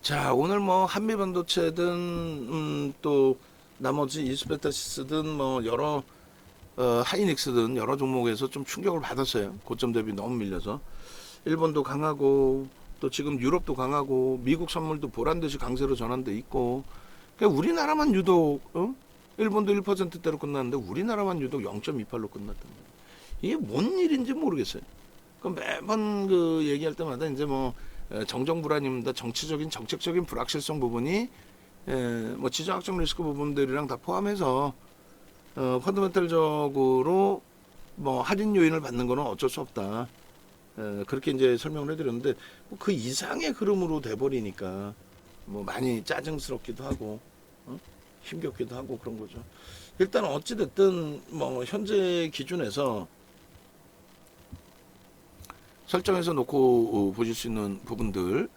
자, 오늘 뭐 한미반도체든 또 나머지 이스페타시스든 뭐 여러 하이닉스든 여러 종목에서 좀 충격을 받았어요. 고점 대비 너무 밀려서 일본도 강하고 또 지금 유럽도 강하고 미국 선물도 보란 듯이 강세로 전환돼 있고 그러니까 우리나라만 유독 일본도 1%대로 끝났는데 우리나라만 유독 0.28로 끝났단 말이에요. 이게 뭔 일인지 모르겠어요. 그 매번 그 얘기할 때마다 이제 뭐 정정 불안입니다. 정치적인 정책적인 불확실성 부분이 뭐 지정학적 리스크 부분들이랑 다 포함해서 펀더멘탈적으로 뭐 할인 요인을 받는 거는 어쩔 수 없다. 그렇게 이제 설명을 해드렸는데 뭐그 이상의 흐름으로 돼버리니까 뭐 많이 짜증스럽기도 하고 힘겹기도 하고 그런 거죠. 일단 어찌 됐든 뭐 현재 기준에서 설정해서 놓고 보실 수 있는 부분들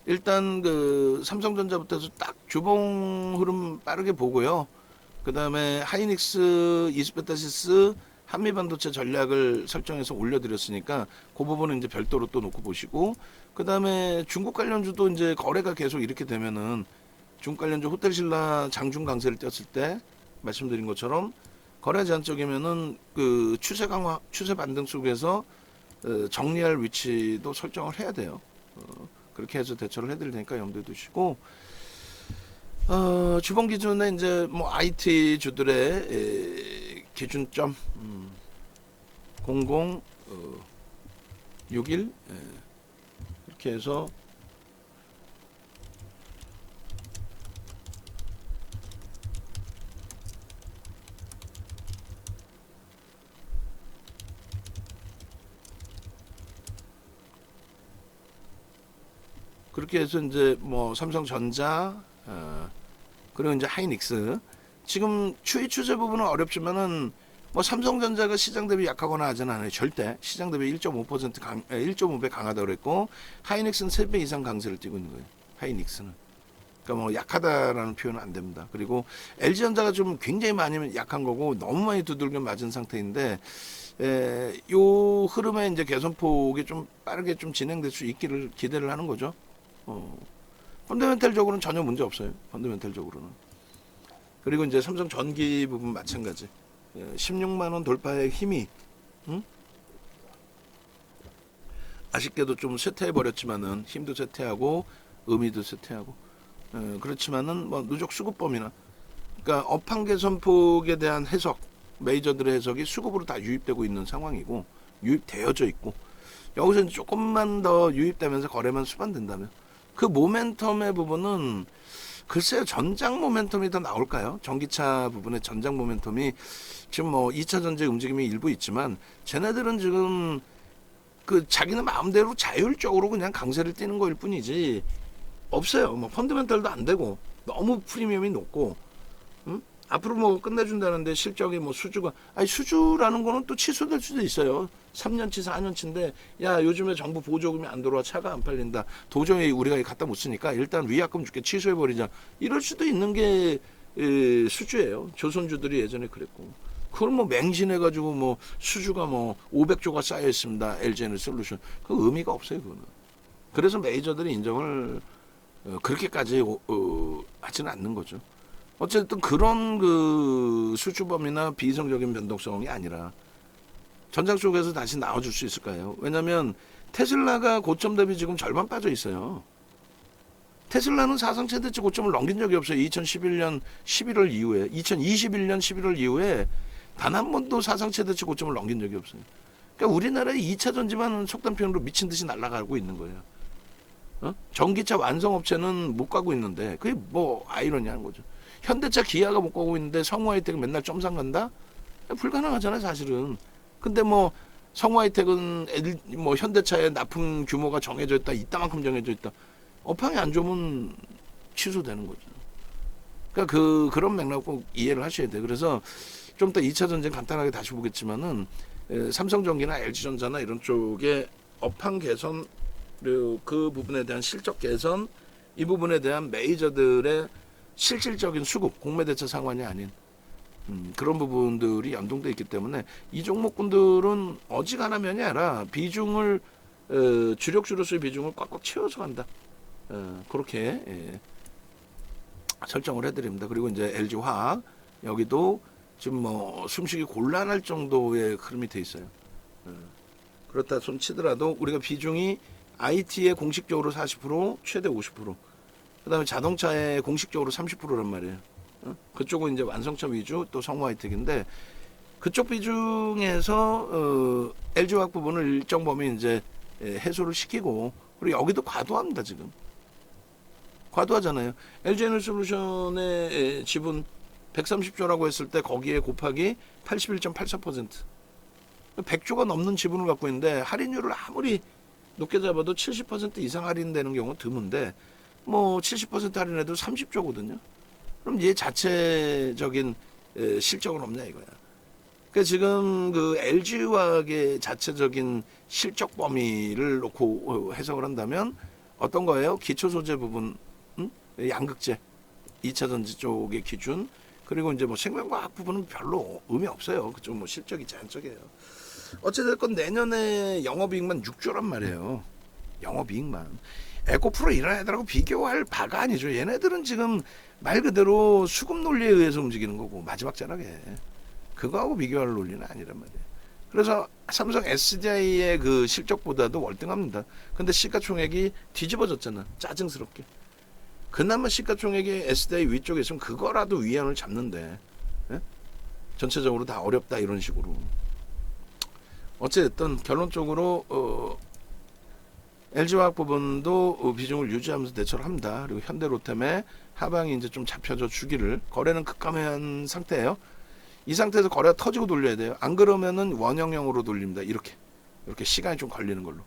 일단 그 삼성전자부터 해서 딱 주봉 흐름 빠르게 보고요. 그 다음에 하이닉스, 이스페타시스, 한미반도체 전략을 설정해서 올려드렸으니까 그 부분은 이제 별도로 또 놓고 보시고 그 다음에 중국 관련주도 이제 거래가 계속 이렇게 되면은 중국 관련주 호텔신라 장중 강세를 띄었을 때 말씀드린 것처럼 거래 제한 쪽이면은 그 추세 강화, 추세 반등 속에서 정리할 위치도 설정을 해야 돼요. 그렇게 해서 대처를 해드릴 테니까 염두에 두시고 주봉 기준에 이제 뭐 IT 주들의 기준점 0061 이렇게 해서 그렇게 해서 이제 뭐 삼성전자 그리고 이제 하이닉스 지금 추이 추세 부분은 어렵지만은 뭐 삼성전자가 시장 대비 약하거나 하지는 않아요. 절대 시장 대비 1.5% 1.5배 강하다고 그랬고 하이닉스는 3배 이상 강세를 띠고 있는 거예요. 하이닉스는 그러니까 뭐 약하다라는 표현은 안 됩니다. 그리고 LG전자가 좀 굉장히 많이 약한 거고 너무 많이 두들겨 맞은 상태인데 요 흐름의 이제 개선폭이 좀 빠르게 좀 진행될 수 있기를 기대를 하는 거죠. 펀더멘탈적으로는 전혀 문제 없어요. 펀더멘탈적으로는. 그리고 이제 삼성 전기 부분 마찬가지. 16만 원 돌파의 힘이 아쉽게도 좀 쇠퇴해 버렸지만은 힘도 쇠퇴하고 의미도 쇠퇴하고 그렇지만은 뭐 누적 수급범이나 그러니까 업황 개선폭에 대한 해석 메이저들의 해석이 수급으로 다 유입되고 있는 상황이고 유입되어져 있고 여기서 조금만 더 유입되면서 거래만 수반된다면 그 모멘텀의 부분은 글쎄요 전장 모멘텀이 더 나올까요? 전기차 부분의 전장 모멘텀이 지금 뭐 2차 전지 움직임이 일부 있지만 쟤네들은 지금 그 자기는 마음대로 자율적으로 그냥 강세를 띠는 거일 뿐이지 없어요. 뭐 펀더멘탈도 안 되고 너무 프리미엄이 높고 앞으로 뭐 끝내준다는데 실적이 뭐 수주가 아니 수주라는 거는 또 취소될 수도 있어요. 3년치 4년치인데 야 요즘에 정부 보조금이 안 들어와 차가 안 팔린다. 도저히 우리가 갖다 못 쓰니까 일단 위약금 줄게 취소해버리자. 이럴 수도 있는 게 수주예요. 조선주들이 예전에 그랬고. 그걸 뭐 맹신해가지고 뭐 수주가 뭐 500조가 쌓여 있습니다. LG에너솔루션 그 의미가 없어요 그거는. 그래서 메이저들이 인정을 그렇게까지 하지는 않는 거죠. 어쨌든 그런 그 수주범이나 비이성적인 변동성이 아니라 전장 쪽에서 다시 나와줄 수 있을까요? 왜냐하면 테슬라가 고점 대비 지금 절반 빠져 있어요. 테슬라는 사상 최대치 고점을 넘긴 적이 없어요. 2011년 11월 이후에 2021년 11월 이후에 단 한 번도 사상 최대치 고점을 넘긴 적이 없어요. 그러니까 우리나라의 2차 전지만 속단 표현으로 미친 듯이 날아가고 있는 거예요. 전기차 완성업체는 못 가고 있는데 그게 뭐 아이러니한 거죠. 현대차 기아가 못 가고 있는데 성우하이텍은 맨날 점상 간다? 불가능하잖아요 사실은. 근데 뭐 성우하이텍은 뭐 현대차의 납품 규모가 정해져 있다 이따만큼 정해져 있다. 업황이 안 좋으면 취소되는 거죠. 그러니까 그런 맥락 꼭 이해를 하셔야 돼요. 그래서 좀 더 2차 전쟁 간단하게 다시 보겠지만은 삼성전기나 LG전자나 이런 쪽에 업황 개선 그리고 그 부분에 대한 실적 개선 이 부분에 대한 메이저들의 실질적인 수급 공매 대처 상환이 아닌 그런 부분들이 연동돼 있기 때문에 이 종목군들은 어지간하면이 아니라 비중을 주력주로서의 비중을 꽉꽉 채워서 간다. 그렇게 설정을 해드립니다. 그리고 이제 LG 화학 여기도 지금 뭐 숨쉬기 곤란할 정도의 흐름이 돼 있어요. 그렇다 손 치더라도 우리가 비중이 IT에 공식적으로 40%, 최대 50%, 그다음에 자동차에 공식적으로 30%란 말이에요. 그쪽은 이제 완성차 위주 또 성우 하이텍인데 그쪽 비중에서 LG 화학 부분을 일정 범위 이제 해소를 시키고 그리고 여기도 과도합니다 지금. 과도하잖아요. LG에너지솔루션의 지분 130조라고 했을 때 거기에 곱하기 81.84%. 100조가 넘는 지분을 갖고 있는데 할인율을 아무리 높게 잡아도 70% 이상 할인되는 경우는 드문데 뭐 70% 할인해도 30조거든요. 그럼 얘 자체적인 실적은 없냐 이거야. 그러니까 지금 그 LG화학의 자체적인 실적 범위를 놓고 해석을 한다면 어떤 거예요? 기초 소재 부분, 양극재, 2차 전지 쪽의 기준, 그리고 이제 뭐 생명과학 부분은 별로 의미 없어요. 그쪽 뭐 실적이 제한적이에요. 어찌됐건 내년에 영업이익만 6조란 말이에요. 영업이익만. 에코프로 이런 애들하고 비교할 바가 아니죠. 얘네들은 지금 말 그대로 수급 논리에 의해서 움직이는 거고 마지막 자락에 그거하고 비교할 논리는 아니란 말이에요. 그래서 삼성 SDI의 그 실적보다도 월등합니다. 근데 시가총액이 뒤집어졌잖아. 짜증스럽게. 그나마 시가총액이 SDI 위쪽에 있으면 그거라도 위안을 잡는데 전체적으로 다 어렵다 이런 식으로. 어쨌든 결론적으로 LG화학 부분도 비중을 유지하면서 대처를 합니다. 그리고 현대로템의 하방이 이제 좀 잡혀져 주기를, 거래는 급감한 상태예요. 이 상태에서 거래가 터지고 돌려야 돼요. 안 그러면은 원형형으로 돌립니다. 이렇게 시간이 좀 걸리는 걸로.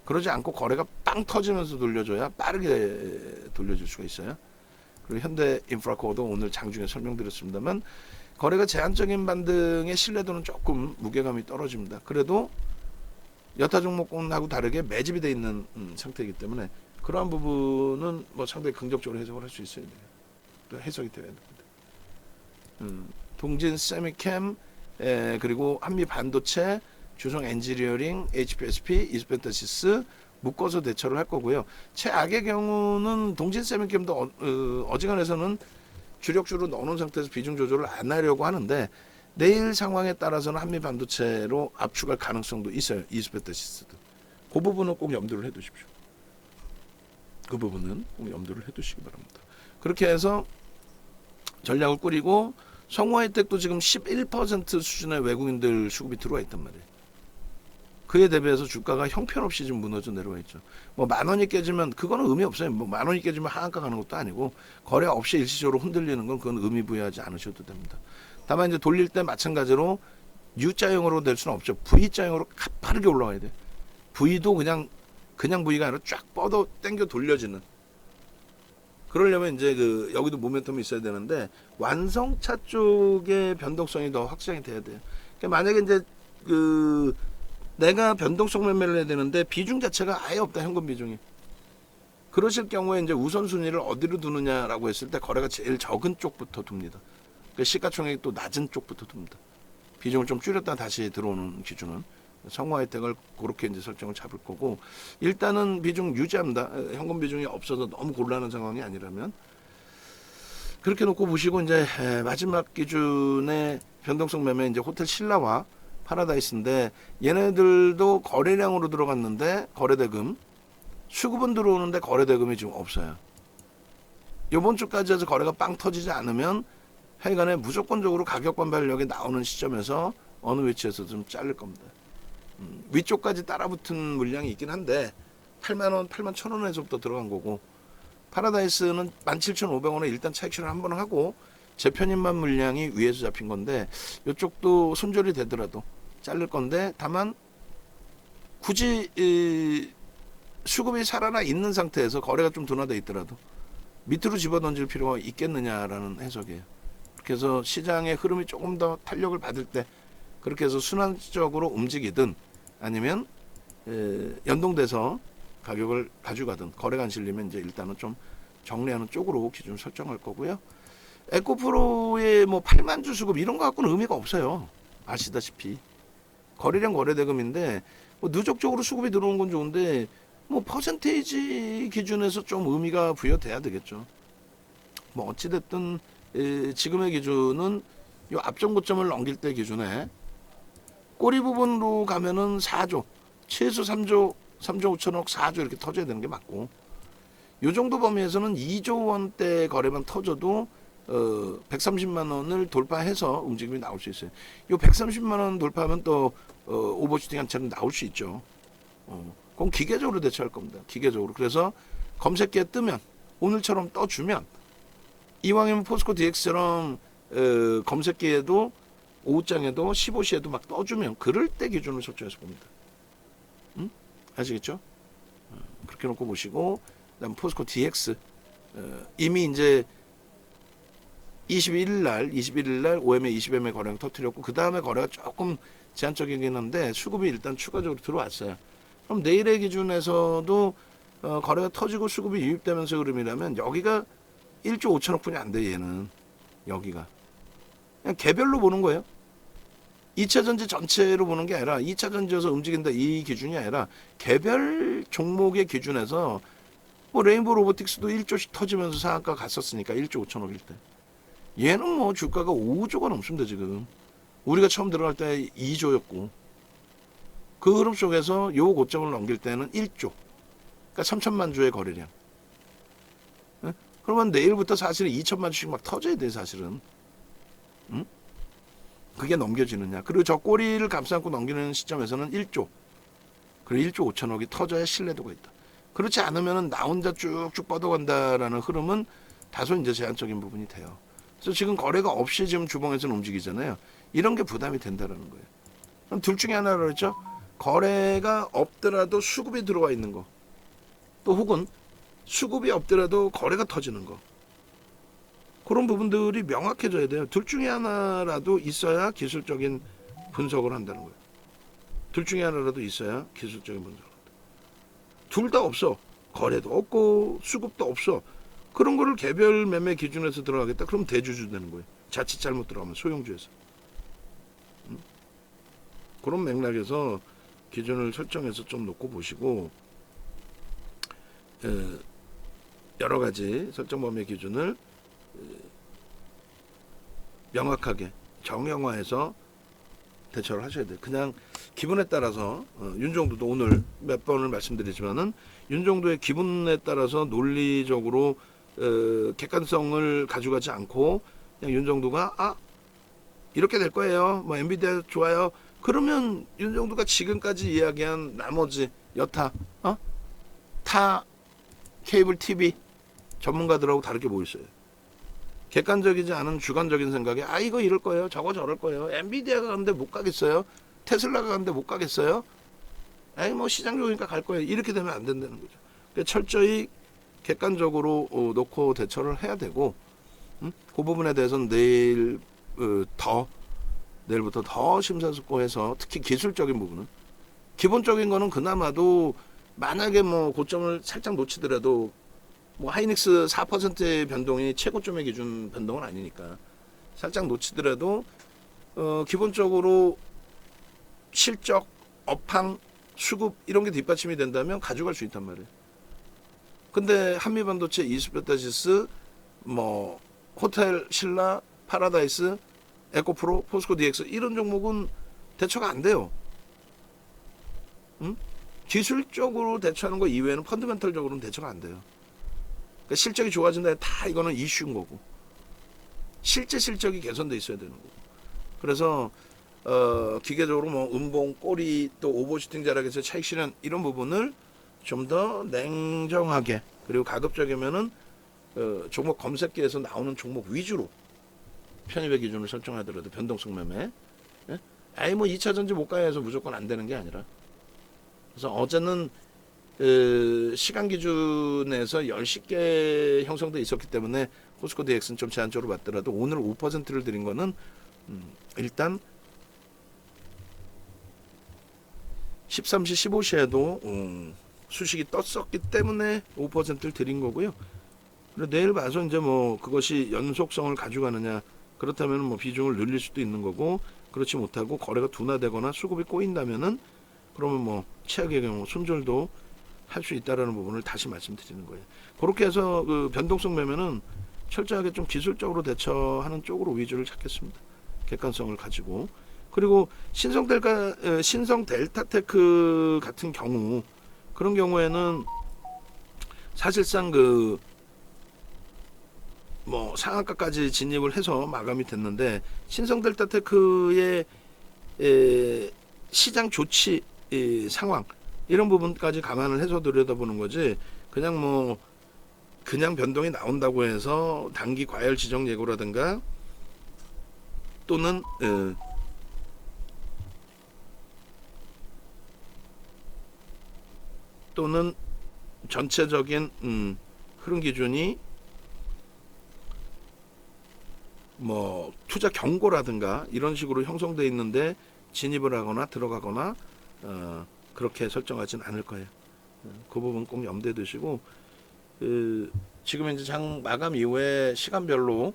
그러지 않고 거래가 빵 터지면서 돌려줘야 빠르게 돌려줄 수가 있어요. 그리고 현대인프라코어도 오늘 장중에 설명드렸습니다만 거래가 제한적인 반등의 신뢰도는 조금 무게감이 떨어집니다. 그래도 여타 종목군하고 다르게 매집이 돼 있는 상태이기 때문에 그러한 부분은 뭐 상당히 긍정적으로 해석을 할 수 있어야 돼요. 또 해석이 돼야 됩니다. 동진 세미캠, 그리고 한미 반도체, 주성 엔지니어링, HPSP, 이스펜타시스 묶어서 대처를 할 거고요. 최악의 경우는 동진 세미캠도 어지간해서는 주력주로 넣어놓은 상태에서 비중 조절을 안 하려고 하는데 내일 상황에 따라서는 한미 반도체로 압축할 가능성도 있어요. 이스펜타시스도. 그 부분은 꼭 염두를 해두십시오. 그 부분은 꼭 염두를 해두시기 바랍니다. 그렇게 해서 전략을 꾸리고 성우하이텍도 지금 11% 수준의 외국인들 수급이 들어와 있단 말이에요. 그에 대비해서 주가가 형편없이 지금 무너져 내려와 있죠. 뭐 10,000원이 깨지면 그거는 의미 없어요. 뭐 10,000원이 깨지면 하한가 가는 것도 아니고 거래 없이 일시적으로 흔들리는 건 그건 의미 부여하지 않으셔도 됩니다. 다만 이제 돌릴 때 마찬가지로 U자형으로 될 수는 없죠. V자형으로 가파르게 올라와야 돼. V도 그냥 V가 아니라 쫙 뻗어 당겨 돌려지는. 그러려면 이제 여기도 모멘텀이 있어야 되는데 완성차 쪽의 변동성이 더 확장이 돼야 돼요. 그러니까 만약에 이제 내가 변동성 매매를 해야 되는데 비중 자체가 아예 없다, 현금 비중이. 그러실 경우에 이제 우선순위를 어디로 두느냐라고 했을 때 거래가 제일 적은 쪽부터 둡니다. 그러니까 시가총액이 또 낮은 쪽부터 둡니다. 비중을 좀 줄였다 다시 들어오는 기준은. 성우하이텍을 그렇게 이제 설정을 잡을 거고, 일단은 비중 유지합니다. 현금 비중이 없어서 너무 곤란한 상황이 아니라면. 그렇게 놓고 보시고 이제 마지막 기준의 변동성 매매 이제 호텔 신라와 파라다이스인데 얘네들도 거래량으로 들어갔는데 거래대금 수급은 들어오는데 거래대금이 지금 없어요. 이번 주까지 해서 거래가 빵 터지지 않으면 하여간에 무조건적으로 가격 반발력이 나오는 시점에서 어느 위치에서 좀 잘릴 겁니다. 위쪽까지 따라붙은 물량이 있긴 한데 8만원, 81,000원에서부터 들어간 거고, 파라다이스는 17,500원에 일단 차익 실현 한번 하고 재편입만 물량이 위에서 잡힌 건데 이쪽도 손절이 되더라도 자를 건데, 다만 굳이 수급이 살아나 있는 상태에서 거래가 좀 둔화되어 있더라도 밑으로 집어던질 필요가 있겠느냐라는 해석이에요. 그렇게 해서 시장의 흐름이 조금 더 탄력을 받을 때 그렇게 해서 순환적으로 움직이든 아니면 연동돼서 가격을 가져가든 거래가 안 실리면 이제 일단은 좀 정리하는 쪽으로 기준 설정할 거고요. 에코프로의 뭐 8만 주 수급 이런 거 갖고는 의미가 없어요. 아시다시피 거래량 거래대금인데 뭐 누적적으로 수급이 들어오는 건 좋은데 뭐 퍼센테이지 기준에서 좀 의미가 부여돼야 되겠죠. 뭐 어찌됐든 지금의 기준은 요 앞전 고점을 넘길 때 기준에 꼬리 부분으로 가면은 4조, 최소 3조 5천억, 4조 이렇게 터져야 되는 게 맞고, 요 정도 범위에서는 2조 원대 거래만 터져도 130만 원을 돌파해서 움직임이 나올 수 있어요. 요 130만 원 돌파하면 또 오버슈팅 한 차례 나올 수 있죠. 그럼 기계적으로 대처할 겁니다. 기계적으로. 그래서 검색기에 뜨면, 오늘처럼 떠주면, 이왕이면 포스코 DX처럼 검색기에도 오후장에도 15시에도 막 떠주면, 그럴 때 기준을 설정해서 봅니다. 아시겠죠? 그렇게 놓고 보시고, 그다음 포스코 DX 이미 이제 21일 날 OMA 20MA 거래량 터뜨렸고, 그 다음에 거래가 조금 제한적이긴 한데 수급이 일단 추가적으로 들어왔어요. 그럼 내일의 기준에서도 거래가 터지고 수급이 유입되면서 흐름이라면 여기가 1조 5천억 분이 안 돼. 얘는 여기가 그냥 개별로 보는 거예요. 2차 전지 전체로 보는 게 아니라 2차 전지에서 움직인다 이 기준이 아니라 개별 종목의 기준에서 뭐 레인보우 로보틱스도 1조씩 터지면서 상한가 갔었으니까 1조 5천억일 때, 얘는 뭐 주가가 5조가 넘습니다. 지금 우리가 처음 들어갈 때 2조였고 그 흐름 속에서 요 고점을 넘길 때는 1조, 그러니까 3천만 주의 거래량. 그러면 내일부터 사실은 2천만 주씩 막 터져야 돼 사실은. 그게 넘겨지느냐. 그리고 저 꼬리를 감싸고 넘기는 시점에서는 1조, 그리고 1조 5천억이 터져야 신뢰도가 있다. 그렇지 않으면 나 혼자 쭉쭉 뻗어간다라는 흐름은 다소 이제 제한적인 부분이 돼요. 그래서 지금 거래가 없이 지금 주봉에서는 움직이잖아요. 이런 게 부담이 된다라는 거예요. 그럼 둘 중에 하나로 했죠. 거래가 없더라도 수급이 들어와 있는 거, 또 혹은 수급이 없더라도 거래가 터지는 거, 그런 부분들이 명확해져야 돼요. 둘 중에 하나라도 있어야 기술적인 분석을 한다는 거예요. 둘 중에 하나라도 있어야 기술적인 분석을 한다. 둘 다 없어. 거래도 없고 수급도 없어. 그런 거를 개별 매매 기준에서 들어가겠다. 그럼 대주주 되는 거예요. 자칫 잘못 들어가면 소형주에서. 그런 맥락에서 기준을 설정해서 좀 놓고 보시고, 여러 가지 설정 범위 기준을 명확하게 정형화해서 대처를 하셔야 돼요. 그냥 기분에 따라서 윤종도도 오늘 몇 번을 말씀드리지만은 윤종도의 기분에 따라서 논리적으로 객관성을 가져가지 않고 그냥 윤종도가 이렇게 될 거예요. 뭐 엔비디아 좋아요. 그러면 윤종도가 지금까지 이야기한 나머지 여타 타 케이블 TV 전문가들하고 다르게 뭐 있어요. 객관적이지 않은 주관적인 생각에 이거 이럴 거예요. 저거 저럴 거예요. 엔비디아가 가는데 못 가겠어요. 테슬라가 가는데 못 가겠어요. 뭐 시장 좋으니까 갈 거예요. 이렇게 되면 안 된다는 거죠. 그러니까 철저히 객관적으로 놓고 대처를 해야 되고, 그 부분에 대해서는 내일부터 더 심사숙고해서, 특히 기술적인 부분은, 기본적인 거는 그나마도 만약에 뭐 고점을 살짝 놓치더라도 뭐 하이닉스 4%의 변동이 최고점의 기준 변동은 아니니까 살짝 놓치더라도 기본적으로 실적, 업황, 수급 이런 게 뒷받침이 된다면 가져갈 수 있단 말이에요. 근데 한미반도체, 이스페타시스, 뭐 호텔 신라, 파라다이스, 에코프로, 포스코 DX 이런 종목은 대처가 안 돼요. 기술적으로 대처하는 거 이외에는 펀더멘털적으로는 대처가 안 돼요. 그러니까 실적이 좋아진다 다 이거는 이슈인 거고, 실제 실적이 개선돼 있어야 되는 거고. 그래서 기계적으로 뭐 음봉, 꼬리, 또 오버슈팅 자락에서 차익 실현 이런 부분을 좀 더 냉정하게, 그리고 가급적이면은 종목 검색기에서 나오는 종목 위주로 편입의 기준을 설정하더라도 변동성 매매, 뭐 2차 전지 못 가야 해서 무조건 안 되는 게 아니라, 그래서 어제는 시간 기준에서 10개 형성돼 있었기 때문에 포스코 DX는 좀 제한적으로 봤더라도 오늘 5%를 드린 거는 일단 13시 15시에도 수식이 떴었기 때문에 5%를 드린 거고요. 그리고 내일 봐서 이제 뭐 그것이 연속성을 가져가느냐, 그렇다면 뭐 비중을 늘릴 수도 있는 거고, 그렇지 못하고 거래가 둔화되거나 수급이 꼬인다면은 그러면 뭐 최악의 경우 손절도 할 수 있다라는 부분을 다시 말씀드리는 거예요. 그렇게 해서 그 변동성 매매는 철저하게 좀 기술적으로 대처하는 쪽으로 위주를 찾겠습니다. 객관성을 가지고. 그리고 신성 델타테크 같은 경우, 그런 경우에는 사실상 그 뭐 상한가까지 진입을 해서 마감이 됐는데, 신성 델타테크의 시장 조치 상황, 이런 부분까지 감안을 해서 들여다보는 거지, 그냥 변동이 나온다고 해서 단기 과열 지정 예고라든가 또는 전체적인 흐름 기준이 뭐 투자 경고라든가 이런 식으로 형성되어 있는데 진입을 하거나 들어가거나 그렇게 설정하진 않을 거예요. 그 부분 꼭 염두에 두시고, 지금 이제 장 마감 이후에 시간별로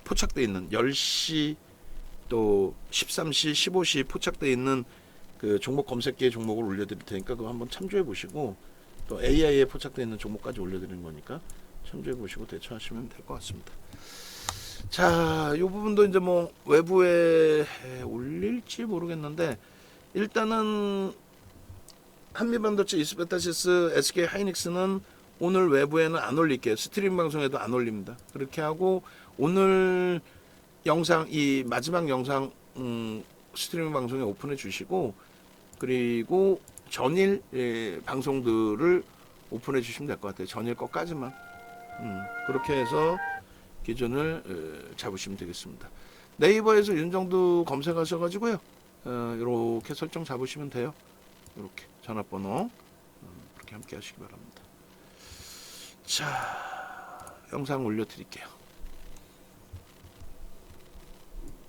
포착되어 있는 10시 또 13시 15시 포착되어 있는 그 종목 검색기의 종목을 올려드릴 테니까 그거 한번 참조해 보시고, 또 AI에 포착되어 있는 종목까지 올려드리는 거니까 참조해 보시고 대처하시면 될 것 같습니다. 자, 이 부분도 이제 뭐 외부에 올릴지 모르겠는데, 일단은 한미반도체, 이스페타시스, SK 하이닉스는 오늘 외부에는 안 올릴게요. 스트림 방송에도 안 올립니다. 그렇게 하고 오늘 영상, 이 마지막 영상 스트리밍 방송에 오픈해 주시고, 그리고 전일 방송들을 오픈해 주시면 될 것 같아요. 전일 것까지만. 그렇게 해서 기준을 잡으시면 되겠습니다. 네이버에서 윤정두 검색하셔가지고요, 이렇게 설정 잡으시면 돼요. 이렇게 전화번호 그렇게 함께 하시기 바랍니다. 자, 영상 올려드릴게요.